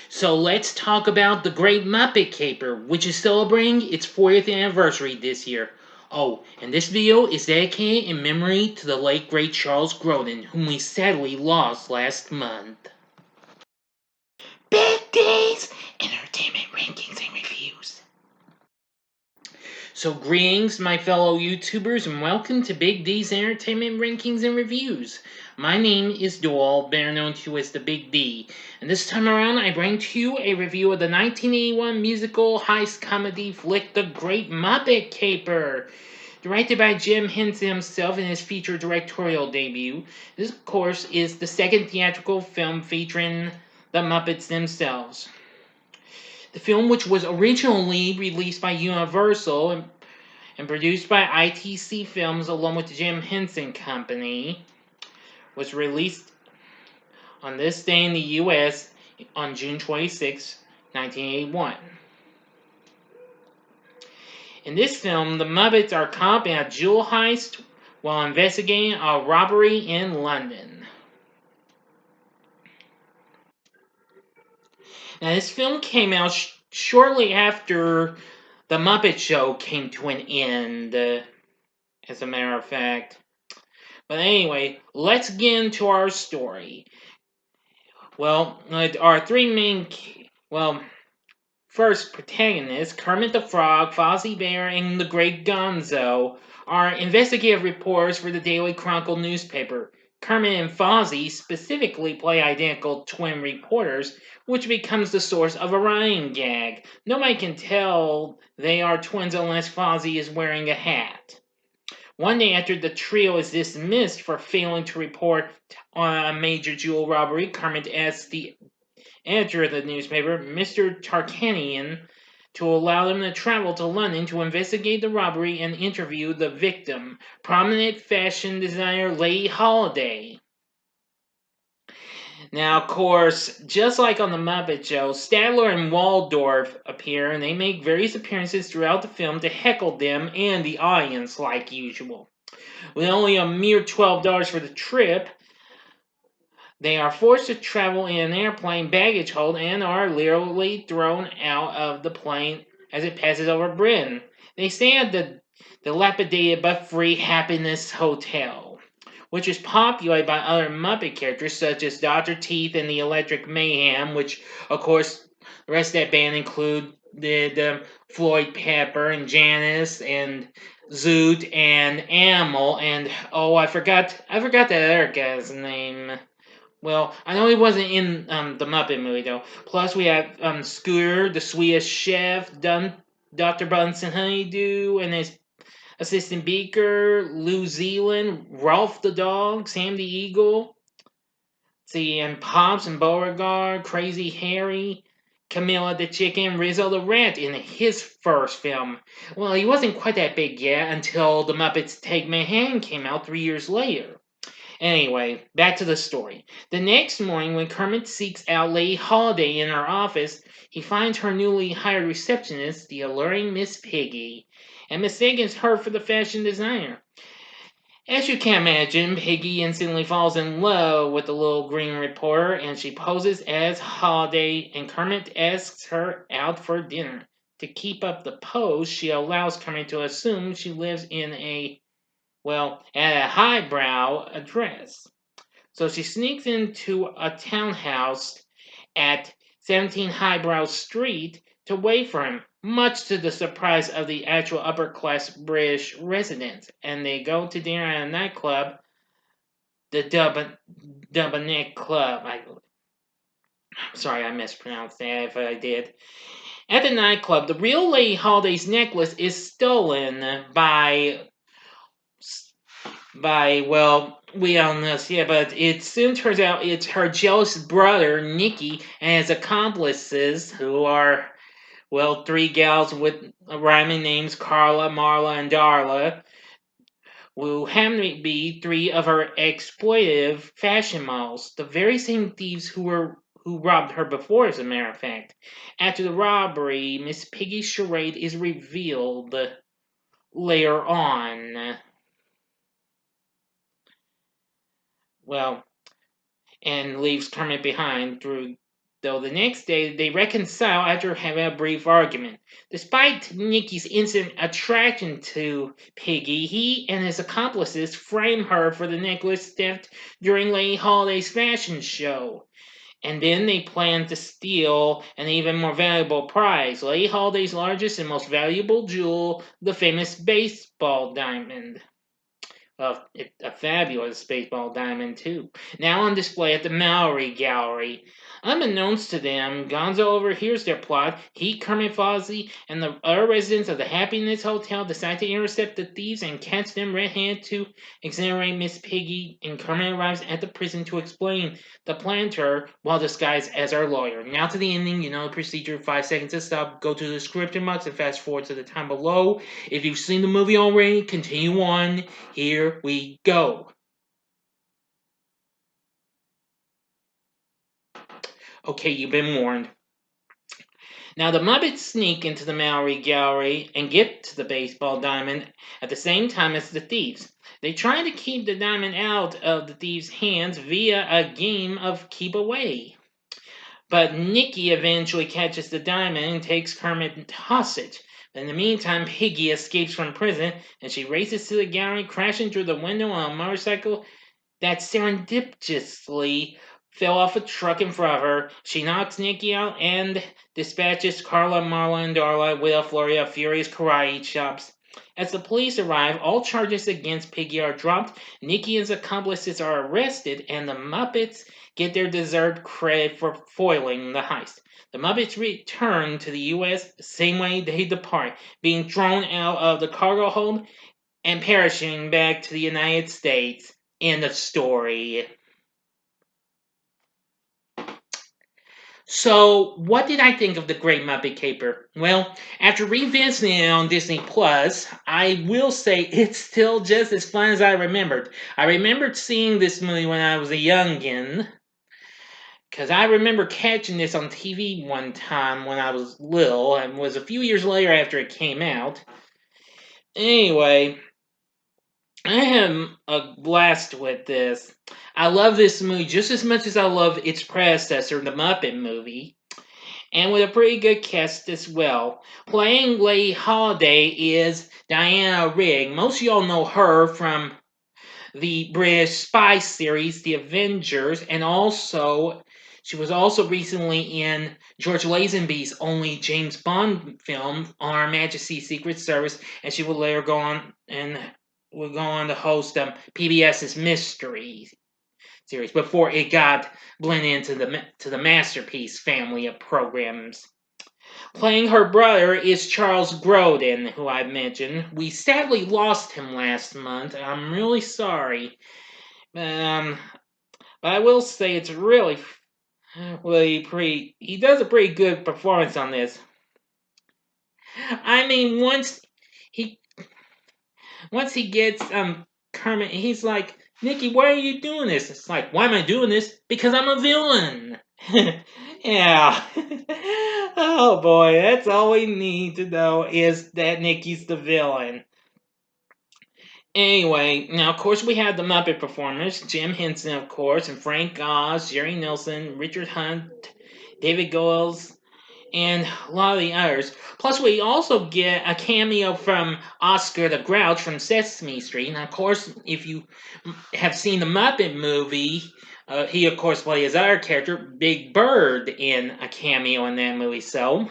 So let's talk about the Great Muppet Caper, which is celebrating its 40th anniversary this year. Oh, and this video is dedicated in memory to the late great Charles Grodin, whom we sadly lost last month. Big D's Entertainment Rankings and Reviews. So greetings, my fellow YouTubers, and welcome to Big D's Entertainment Rankings and Reviews. My name is Doyle, better known to you as the Big D, and this time around I bring to you a review of the 1981 musical heist comedy flick The Great Muppet Caper. Directed by Jim Henson himself in his feature directorial debut, this of course is the second theatrical film featuring the Muppets themselves. The film, which was originally released by Universal and produced by ITC Films along with the Jim Henson Company, was released on this day in the U.S. on June 26, 1981. In this film, the Muppets are caught in a jewel heist while investigating a robbery in London. Now, this film came out shortly after The Muppet Show came to an end, as a matter of fact. But anyway, let's get into our story. Well, our three main, first protagonists, Kermit the Frog, Fozzie Bear, and the Great Gonzo, are investigative reporters for the Daily Chronicle newspaper. Kermit and Fozzie specifically play identical twin reporters, which becomes the source of a running gag. Nobody can tell they are twins unless Fozzie is wearing a hat. One day after the trio is dismissed for failing to report on a major jewel robbery, Kermit asks the editor of the newspaper, Mr. Tarkanian, to allow them to travel to London to investigate the robbery and interview the victim, prominent fashion designer Lady Holiday. Now, of course, just like on The Muppet Show, Statler and Waldorf appear, and they make various appearances throughout the film to heckle them and the audience like usual. With only a mere $12 for the trip, they are forced to travel in an airplane baggage hold and are literally thrown out of the plane as it passes over Britain. They stay at the dilapidated but free Happiness Hotel, which is populated by other Muppet characters such as Dr. Teeth and the Electric Mayhem, which, of course, the rest of that band included Floyd Pepper and Janice and Zoot and Animal, and I forgot that other guy's name. Well, I know he wasn't in the Muppet movie though. Plus, we have Scooter, the Swedish chef, Dr. Bunsen Honeydew, and his assistant Beaker, Lou Zealand, Rolf the dog, Sam the eagle. See, and Pops and Beauregard, Crazy Harry, Camilla the chicken, Rizzo the rat in his first film. Well, he wasn't quite that big yet until The Muppets Take Manhattan came out 3 years later. Anyway, back to the story. The next morning, when Kermit seeks out Lady Holiday in her office, he finds her newly hired receptionist, the alluring Miss Piggy, and mistakes her for the fashion designer. As you can imagine, Piggy instantly falls in love with the little green reporter, and she poses as Holiday, and Kermit asks her out for dinner. To keep up the pose, she allows Kermit to assume she lives in at a highbrow address. So she sneaks into a townhouse at 17 Highbrow Street to wait for him, much to the surprise of the actual upper-class British residents, and they go to dinner at a nightclub, the Dubonnet Club. I'm sorry, I mispronounced that if I did. At the nightclub, the real Lady Holiday's necklace is stolen by we don't know yet, but it soon turns out it's her jealous brother, Nicky, and his accomplices, who are, three gals with rhyming names, Carla, Marla, and Darla, who happen to be three of her exploitive fashion models, the very same thieves who robbed her before, as a matter of fact. After the robbery, Miss Piggy's charade is revealed later on. And leaves Kermit behind through though the next day they reconcile after having a brief argument. Despite Nicky's instant attraction to Piggy, he and his accomplices frame her for the necklace theft during Lady Holiday's fashion show. And then they plan to steal an even more valuable prize, Lady Holiday's largest and most valuable jewel, the famous baseball diamond. A fabulous baseball diamond, too. Now on display at the Mallory Gallery. Unbeknownst to them, Gonzo overhears their plot. He, Kermit Fozzie, and the other residents of the Happiness Hotel decide to intercept the thieves and catch them red-handed to exonerate Miss Piggy, and Kermit arrives at the prison to explain the plan to her while disguised as our lawyer. Now to the ending, you know the procedure, 5 seconds to stop, go to the description box and fast forward to the time below. If you've seen the movie already, continue on. Here we go. Okay, you've been warned. Now the Muppets sneak into the Mallory Gallery and get to the baseball diamond at the same time as the thieves. They try to keep the diamond out of the thieves' hands via a game of keep away. But Nicky eventually catches the diamond and takes Kermit hostage. But in the meantime, Piggy escapes from prison and she races to the gallery, crashing through the window on a motorcycle that serendipitously fell off a truck in front of her. She knocks Nicky out and dispatches Carla, Marla, and Darla with a flurry of furious karate chops. As the police arrive, all charges against Piggy are dropped, Nicky and his accomplices are arrested, and the Muppets get their deserved credit for foiling the heist. The Muppets return to the U.S. the same way they depart, being thrown out of the cargo hold and perishing back to the United States. End of story. So, what did I think of the Great Muppet Caper? Well, after revisiting it on Disney Plus, I will say it's still just as fun as I remembered. I remembered seeing this movie when I was a youngin', because I remember catching this on TV one time when I was little, and was a few years later after it came out. Anyway, I am a blast with this. I love this movie just as much as I love its predecessor, the Muppet movie, and with a pretty good cast as well. Playing Lady Holiday is Diana Rigg. Most of y'all know her from the British spy series, The Avengers, and also she was also recently in George Lazenby's only James Bond film, On Her Majesty's Secret Service, and she will later go on to host PBS's Mystery series before it got blended into the Masterpiece family of programs. Playing her brother is Charles Grodin, who I mentioned. We sadly lost him last month. I'm really sorry. But I will say it's really pretty. He does a pretty good performance on this. I mean, he once he gets Kermit, he's like, Nicky, why are you doing this? It's like, why am I doing this? Because I'm a villain. Yeah. Oh boy, that's all we need to know is that Nicky's the villain. Anyway, now of course we have the Muppet performers, Jim Henson, of course, and Frank Oz, Jerry Nelson, Richard Hunt, David Goelz, and a lot of the others. Plus, we also get a cameo from Oscar the Grouch from Sesame Street. And of course, if you have seen the Muppet movie, he of course played his other character, Big Bird, in a cameo in that movie. So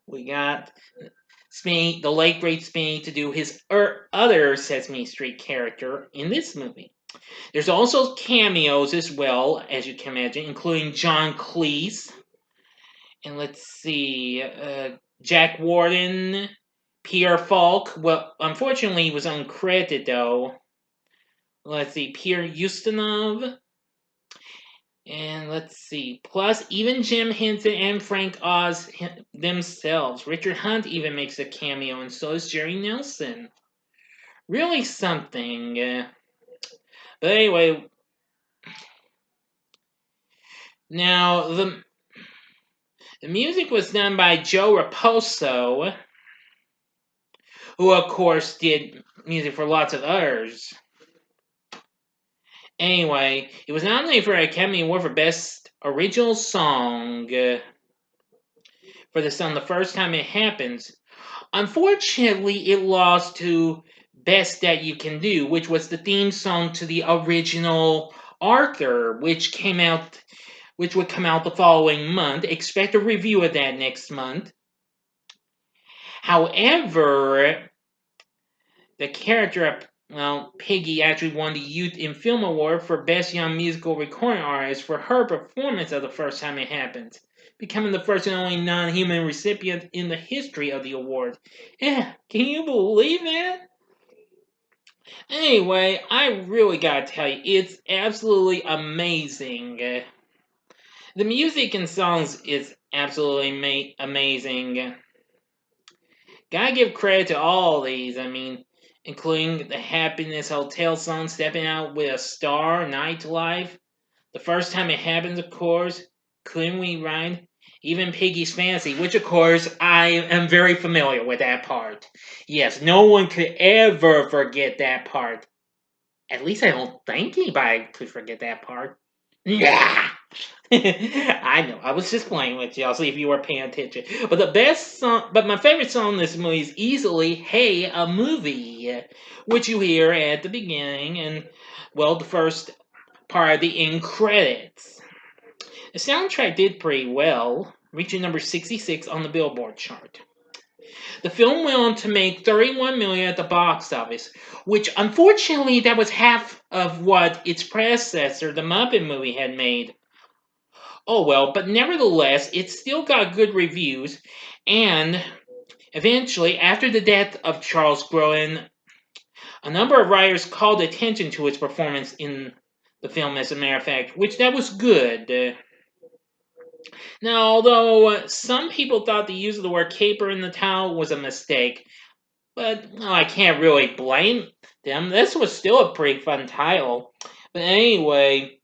we got Spinny, the late great Spinny, to do his other Sesame Street character in this movie. There's also cameos as well, as you can imagine, including John Cleese. And let's see, Jack Warden, Pierre Falk. Well, unfortunately, he was uncredited though. Let's see, Pierre Ustinov. And let's see, plus even Jim Henson and Frank Oz themselves. Richard Hunt even makes a cameo, and so does Jerry Nelson. Really something. But anyway, now the music was done by Joe Raposo, who of course did music for lots of others. Anyway, it was nominated for an Academy Award for Best original song for the song the first time it happens. Unfortunately, it lost to Best That You Can Do, which was the theme song to the original Arthur, which would come out the following month. Expect a review of that next month. However, the character, Piggy actually won the Youth in Film Award for Best Young Musical Recording Artist for her performance of The First Time It Happened, becoming the first and only non-human recipient in the history of the award. Yeah, can you believe that? Anyway, I really gotta tell you, it's absolutely amazing. The music and songs is absolutely amazing. Gotta give credit to all these. I mean, including the Happiness Hotel song, Stepping Out with a Star, Nightlife. The First Time It Happens, of course. Couldn't We Ride? Even Piggy's Fancy, which, of course, I am very familiar with that part. Yes, no one could ever forget that part. At least I don't think anybody could forget that part. Yeah. I know. I was just playing with y'all, see if you were paying attention. But my favorite song in this movie is easily "Hey, a Movie," which you hear at the beginning and, well, the first part of the end credits. The soundtrack did pretty well, reaching number 66 on the Billboard chart. The film went on to make 31 million at the box office, which unfortunately that was half of what its predecessor, the Muppet movie, had made. Oh well, but nevertheless, it still got good reviews, and eventually, after the death of Charles Grodin, a number of writers called attention to its performance in the film, as a matter of fact, which that was good. Now, although some people thought the use of the word caper in the title was a mistake, but I can't really blame them. This was still a pretty fun title. But anyway,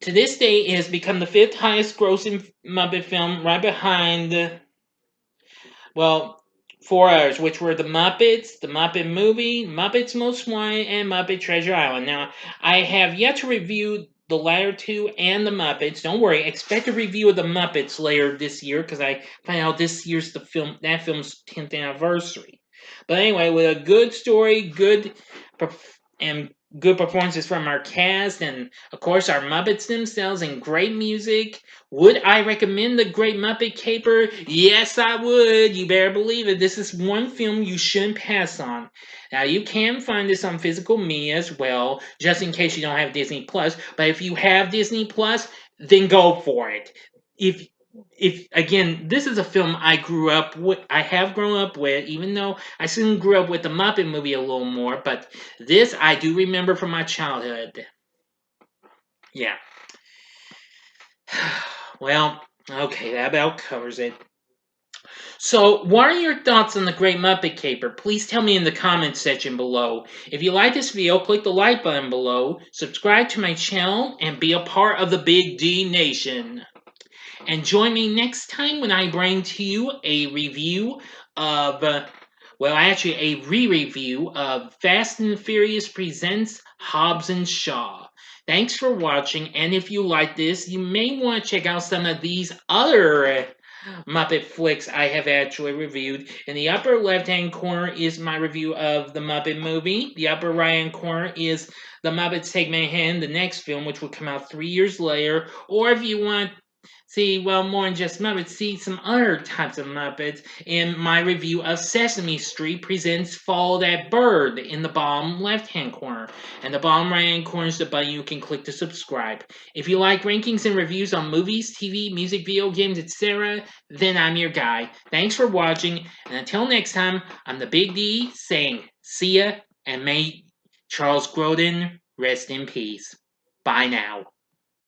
to this day, it has become the fifth highest grossing Muppet film, right behind, well, four others, which were The Muppets, The Muppet Movie, Muppets Most Wanted, and Muppet Treasure Island. Now, I have yet to review the latter two and The Muppets. Don't worry, expect a review of The Muppets later this year, because I find out this year's that film's 10th anniversary. But anyway, with a good story, and good performances from our cast, and of course our Muppets themselves, and great music. Would I recommend the Great Muppet Caper? Yes, I would. You better believe it. This is one film you shouldn't pass on. Now, you can find this on physical media as well, just in case you don't have Disney Plus. But if you have Disney Plus, then go for it. If again, this is a film I grew up with. I have grown up with, even though I soon grew up with the Muppet movie a little more. But this I do remember from my childhood. Yeah. Well, okay, that about covers it. So, what are your thoughts on the Great Muppet Caper? Please tell me in the comments section below. If you like this video, click the like button below, subscribe to my channel, and be a part of the Big D Nation. And join me next time when I bring to you a review of, actually a re-review of Fast and Furious Presents Hobbs and Shaw. Thanks for watching, and if you like this, you may want to check out some of these other Muppet flicks I have actually reviewed. In the upper left-hand corner is my review of the Muppet movie. The upper right-hand corner is The Muppets Take Manhattan, the next film, which will come out 3 years later. Or if you want see, well, more than just Muppets, see some other types of Muppets in my review of Sesame Street Presents Follow That Bird in the bottom left-hand corner. And the bottom right-hand corner is the button you can click to subscribe. If you like rankings and reviews on movies, TV, music, video games, etc., then I'm your guy. Thanks for watching, and until next time, I'm the Big D saying see ya, and may Charles Grodin rest in peace. Bye now.